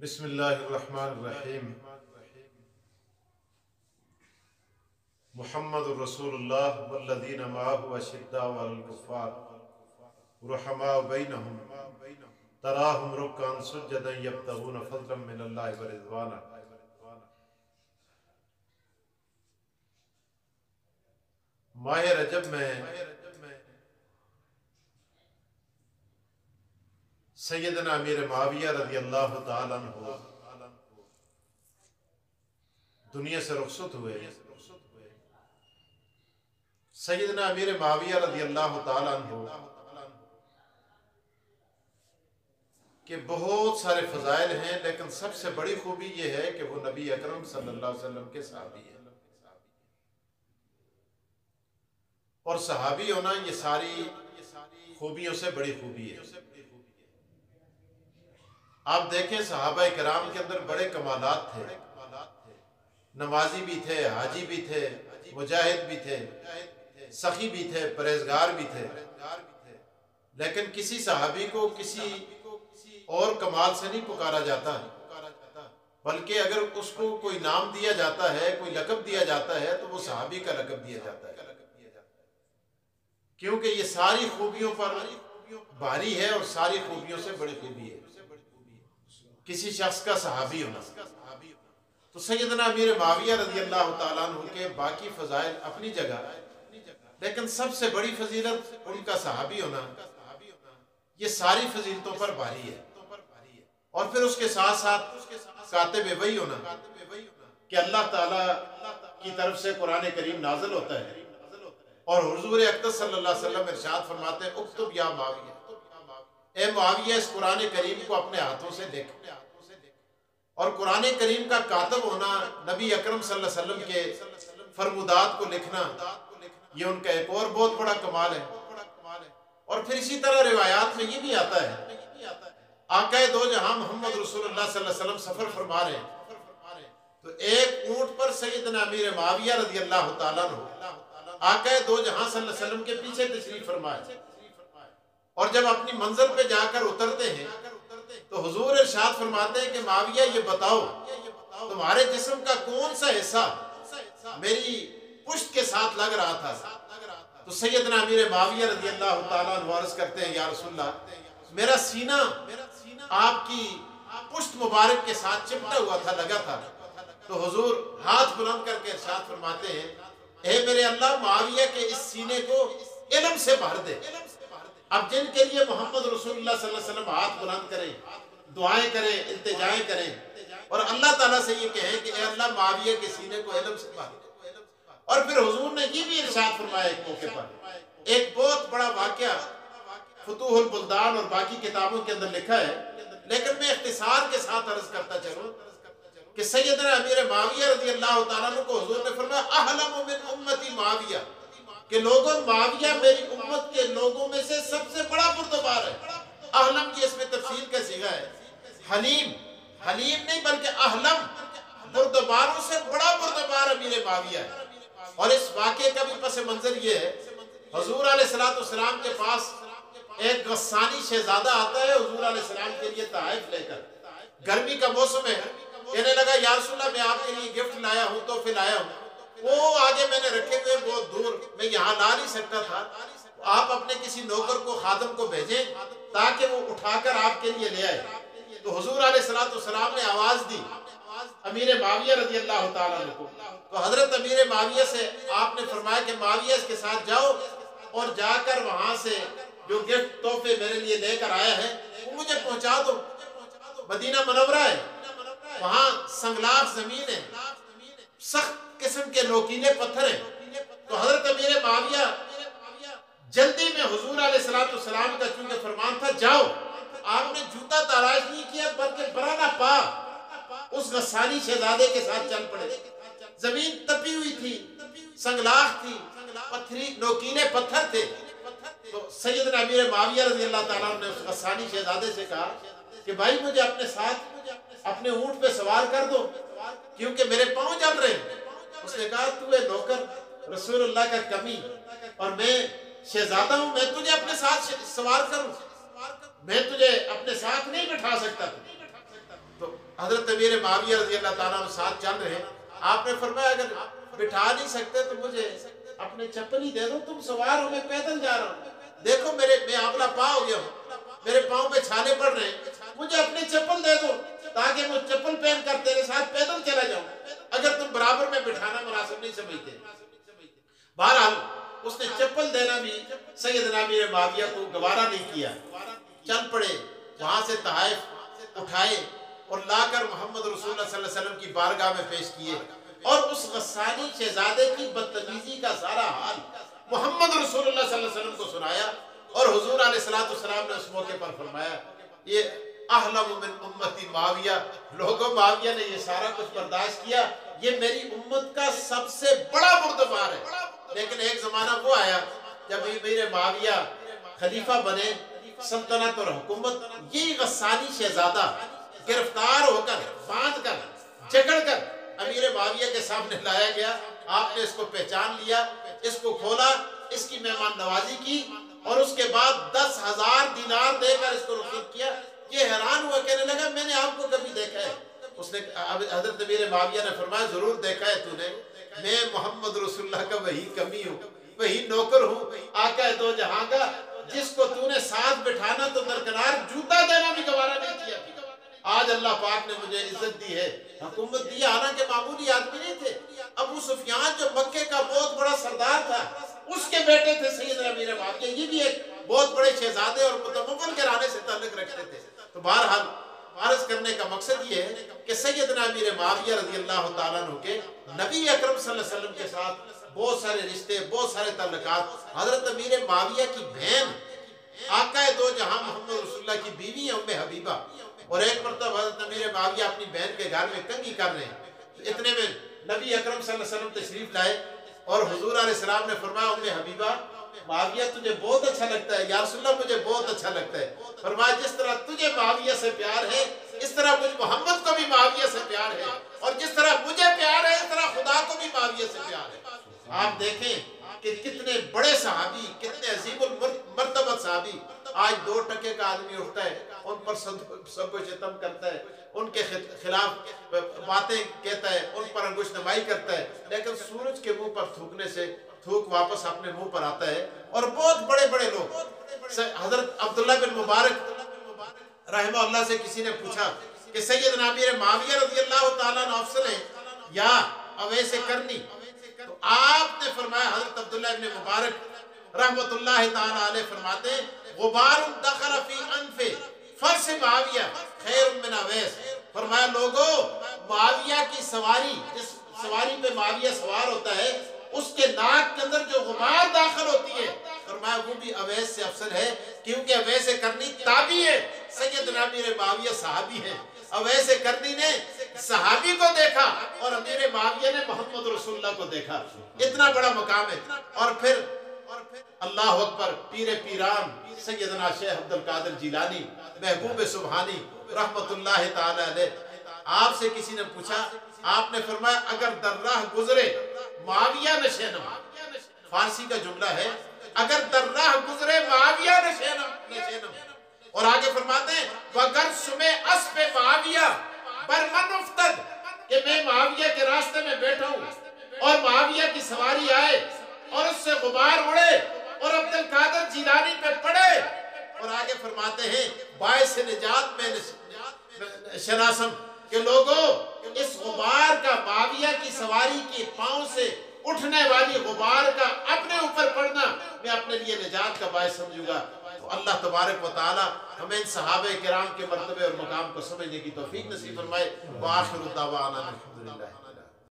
بسم اللہ الرحمن الرحیم۔ محمد رسول اللہ والذین معہ اشداء علی الکفار رحماء بینہم تراہم رکعا سجدا یبتغون فضلا من اللہ ورضوانا۔ ماہ رجب میں سیدنا امیر معاویہ رضی اللہ تعالیٰ عنہ دنیا سے رخصت ہوئے۔ سیدنا امیر معاویہ رضی اللہ تعالیٰ عنہ کہ بہت سارے فضائل ہیں، لیکن سب سے بڑی خوبی یہ ہے کہ وہ نبی اکرم صلی اللہ علیہ وسلم کے صحابی ہیں، اور صحابی ہونا یہ ساری خوبیوں سے بڑی خوبی ہے۔ آپ دیکھیں صحابہ کرام کے اندر بڑے کمالات تھے، نمازی بھی تھے، حاجی بھی تھے، مجاہد بھی تھے، سخی بھی تھے، پرہیزگار بھی تھے، لیکن کسی صحابی کو کسی اور کمال سے نہیں پکارا جاتا، بلکہ اگر اس کو کوئی نام دیا جاتا ہے، کوئی لقب دیا جاتا ہے تو وہ صحابی کا لقب دیا جاتا ہے، کیونکہ یہ ساری خوبیوں پر بھاری ہے اور ساری خوبیوں سے بڑی خوبی ہے کسی شخص کا صحابی ہونا۔ تو سیدنا امیر معاویہ رضی اللہ تعالیٰ عنہ کے باقی فضائل اپنی جگہ، لیکن سب سے بڑی فضیلت ان کا صحابی ہونا، یہ ساری فضیلتوں پر بھاری ہے۔ اور پھر اس کے ساتھ ساتھ کاتب وحی ہونا کہ اللہ تعالیٰ کی طرف سے قرآن کریم نازل ہوتا ہے اور حضور اقدس صلی اللہ علیہ وسلم ارشاد فرماتے ہیں اکتب یا معاویہ، اے معاویہ اس قرآن کریم کو اپنے ہاتھوں سے لکھ۔ اور قرآن کریم کا کاتب ہونا، نبی اکرم صلی اللہ علیہ وسلم کے فرمودات کو لکھنا، یہ ان کا ایک اور بہت بڑا کمال ہے۔ اور پھر اسی طرح روایات میں یہ بھی آتا ہے، آقا دو جہاں محمد رسول اللہ صلی اللہ علیہ وسلم سفر فرما رہے ہیں تو ایک اونٹ پر سیدنا امیر معاویہ رضی اللہ تعالیٰ عنہ آقا دو جہاں صلی اللہ علیہ وسلم کے پیچھے تشریف فرمائے، اور جب اپنی منزل پہ جا کر اترتے ہیں تو حضور ارشاد فرماتے ہیں کہ معاویہ یہ بتاؤ تمہارے جسم کا کون سا حصہ میری پشت کے ساتھ لگ رہا تھا؟ تو سیدنا امیر معاویہ رضی اللہ تعالیٰ عنہ عرض کرتے ہیں یا رسول اللہ میرا سینہ آپ کی پشت مبارک کے ساتھ چپٹا ہوا تھا، لگا تھا۔ تو حضور ہاتھ بلند کر کے ارشاد فرماتے ہیں اے میرے اللہ معاویہ کے اس سینے کو علم سے بھر دے۔ اب جن کے لیے محمد رسول اللہ صلی اللہ علیہ وسلم ہاتھ بلند کریں، دعائیں کریں، التجائیں کریں اور اللہ تعالیٰ سے یہ کہیں کہ اے اللہ معاویہ کے سینے کو علم سے بھر دے۔ اور پھر حضور نے یہ بھی ارشاد فرمایا ایک موقع پر، ایک بہت بڑا واقعہ فتوح البلدان اور باقی کتابوں کے اندر لکھا ہے، لیکن میں اختصار کے ساتھ عرض کرتا چلوں کہ سیدنا امیر معاویہ رضی اللہ تعالیٰ عنہ کو حضور نے فرمایا احلم من امتی معاویہ، کہ لوگوں معاویہ میری امت کے لوگوں میں سے سب سے بڑا بردبار ہے۔ احلم کی اس میں تفصیل کا صیغہ ہے، حلیم، حلیم نہیں بلکہ احلم، بردباروں سے بڑا بردبار امیر معاویہ ہے۔ اور اس واقعے کا بھی پس منظر یہ ہے، حضور علیہ السلام کے پاس ایک غسانی شہزادہ آتا ہے حضور علیہ السلام کے لیے تحائف لے کر، گرمی کا موسم ہے، کہنے لگا یا رسول اللہ میں آپ کے لیے گفٹ لایا ہوں، تحفے لایا ہوں، وہ آگے میں نے رکھے ہوئے بہت دور، میں یہاں لا نہیں سکتا تھا، آپ اپنے کسی نوکر کو خادم کو بھیجیں تاکہ وہ اٹھا کر آپ کے لیے لے آئے۔ تو حضور علیہ السلام نے آواز دی امیر معاویہ رضی اللہ تعالیٰ عنہ کو، تو حضرت امیر معاویہ سے آپ نے فرمایا کہ معاویہ اس کے ساتھ جاؤ اور جا کر وہاں سے جو گفٹ تحفے میرے لیے لے کر آیا ہے وہ مجھے پہنچا دو۔ مدینہ منورہ ہے، وہاں سنگلاخ زمین ہے، سخت قسم کے نوکیلے پتھر ہیں، تو حضرت امیر معاویہ جلدی میں حضور علیہ السلام کا چونکہ فرمان تھا جاؤ، آپ نے جوتا تاراج نہیں کیا بلکہ برانا پا اس غسانی شہزادے کے ساتھ چل پڑے۔ زمین تپی ہوئی تھی، سنگلاخ تھی، پتھری نوکیلے پتھر تھے، تو سیدنا امیر معاویہ رضی اللہ تعالیٰ نے اس غسانی شہزادے سے کہا کہ بھائی مجھے اپنے ساتھ اپنے اونٹ پہ سوار کر دو کیونکہ میرے پاؤں جل رہے ہیں۔ اس نے کہا تو اے نوکر رسول اللہ کا کمی اور میں شہزادہ ہوں، میں تجھے اپنے ساتھ سوار کروں، میں تجھے اپنے ساتھ نہیں بٹھا سکتا۔ تو حضرت امیر معاویہ رضی اللہ تعالیٰ عنہ ساتھ چل رہے ہیں. آپ نے فرمایا اگر بٹھا نہیں سکتے تو مجھے اپنے چپل ہی دے دو, تم سوار ہو, میں پیدل جا رہا ہوں, دیکھو میں آبلا پا ہو گیا ہوں, میرے پاؤں پہ چھالے پڑ رہے ہیں, مجھے اپنی چپل دے دو تاکہ میں چپل پہن کر تیرے ساتھ پیدل چلا جاؤں, اگر تم برابر میں بٹھانا مناسب نہیں سمجھتے. بہرحال اس نے چپل دینا بھی سیدنا امیر معاویہ کو گوارا نہیں کیا, چل پڑے, وہاں سے تحائف اٹھائے اور لا کر محمد رسول اللہ صلی اللہ علیہ وسلم کی بارگاہ میں پیش کیے, اور اس غسانی شہزادے کی بدتمیزی کا سارا حال محمد رسول اللہ صلی اللہ علیہ وسلم کو سنایا, اور حضور علیہ السلام نے اس موقع پر فرمایا یہ احلم من امتی معاویہ, لوگوں معاویہ نے یہ سارا کچھ برداشت کیا, یہ میری امت کا سب سے بڑا بردبار ہے. لیکن ایک زمانہ وہ آیا جب امیر معاویہ خلیفہ بنے, سلطنت اور حکومت, یہی غسانی شہزادہ گرفتار ہو کر, باندھ کر, جکڑ کر امیر معاویہ کے سامنے لایا گیا. آپ نے اس کو پہچان لیا, اس کو کھولا, اس کی مہمان نوازی کی, اور اس کے بعد 10,000 دینار دے کر اس کو رخصت کیا. یہ حیران ہوا, کہنے لگا میں نے آپ کو کبھی دیکھا ہے؟ اس نے حضرت امیر معاویہ نے فرمایا ضرور دیکھا ہے تو نے, میں محمد رسول اللہ کا وہی کمی ہوں, وہی نوکر ہوں, آقا دو جہاں کا, جس کو تو نے ساتھ بٹھانا تو درکنار جوتا دینا بھی گوارا نہیں کیا. آج اللہ پاک نے مجھے عزت دی ہے, حکومت دی ہے, حالانکہ معمولی آدمی نہیں تھے. ابو سفیان جو مکے کا بہت بڑا سردار تھا, اس کے بیٹے تھے سیدنا امیر معاویہ, یہ بھی ایک بہت بڑے شہزادے اور متمول گھرانے سے تعلق رکھتے تھے. تو بہرحال عرض کرنے کا مقصد یہ ہے کہ سیدنا امیر معاویہ رضی اللہ تعالیٰ عنہ کے نبی اکرم صلی اللہ علیہ وسلم کے ساتھ بہت سارے رشتے, بہت سارے تعلقات. حضرت امیر معاویہ کی بہن آقا دو جہاں محمد رسول اللہ کی بیوی ہے ام حبیبہ, اور ایک مرتبہ حضرت امیر معاویہ اپنی بہن کے گھر میں کنگھی کر رہے ہیں, اتنے میں نبی اکرم صلی اللہ علیہ وسلم تشریف لائے, اور حضور علیہ السلام نے فرمایا ام حبیبہ معاویہ تجھے بہت اچھا لگتا ہے؟ یا رسول اللہ مجھے بہت اچھا لگتا ہے. فرمایا جس طرح تجھے معاویہ سے پیار ہے اس طرح مجھ محمد کو بھی معاویہ سے پیار ہے, اور جس طرح مجھے پیار ہے اس طرح خدا کو بھی معاویہ سے پیار ہے. آپ دیکھیں کہ کتنے بڑے صحابی, کتنے عظیم المرتبت صحابی, آج 2 ٹکے کا آدمی اٹھتا ہے, ان پر سب و شتم کرتا ہے, ان کے خلاف باتیں کہتا ہے, ان پر انگشت نمائی کرتا ہے, لیکن سورج کے منہ پر تھوکنے سے تھوک واپس اپنے منہ پر آتا ہے. اور بہت بڑے بڑے لوگ, حضرت عبداللہ بن مبارک رحمہ اللہ سے کسی نے پوچھا کہ سیدنا امیر معاویہ رضی اللہ تعالیٰ عنہ افضل ہیں یا اویس کرنی؟ تو آپ نے فرمایا, حضرت عبداللہ بن مبارک رحمت اللہ تعالیٰ علیہ فرماتے ہیں غبار دخل فی انف فرس معاویہ خیر من اویس. فرمایا لوگوں, معاویہ کی سواری, جس سواری پہ معاویہ سوار ہوتا ہے, اس کے ناک کے اندر جو غبار داخل ہوتی ہے, فرمایا وہ بھی اویس سے افضل ہے, کیونکہ اویس کرنی تابعی ہے, سیدنا امیر معاویہ صحابی ہیں. اویس کرنی نے صحابی کو دیکھا اور امیر معاویہ نے محمد رسول اللہ کو دیکھا. اتنا بڑا مقام ہے. اور پھر اللہ اکبر, پیر پیران سیدنا شیخ عبد القادر جیلانی محبوب سبحانی رحمت اللہ تعالی علیہ, آپ سے کسی نے پوچھا, آپ نے فرمایا اگر در راہ گزرے معاویہ نشینم, فارسی کا جملہ ہے اگر در راہ گزرے معاویہ نشینم, اور آگے فرماتے ہیں وگر سمے اسب معاویہ برمن افتد, کہ میں معاویہ کے راستے میں بیٹھا ہوں اور معاویہ کی سواری آئے اور اس سے غبار اڑے اور عبد القادر جیلانی پہ پڑے. اور آگے فرماتے ہیں باعث نجات میں شناسم, کہ لوگوں اس غبار کا, معاویہ کی سواری کی پاؤں سے اٹھنے والی غبار کا اپنے اوپر پڑنا میں اپنے لیے نجات کا باعث سمجھوں گا. تو اللہ تبارک و تعالی ہمیں ان صحابہ کرام کے مرتبے اور مقام کو سمجھنے کی توفیق نصیب فرمائے. وآخر دعوانا الحمدللہ.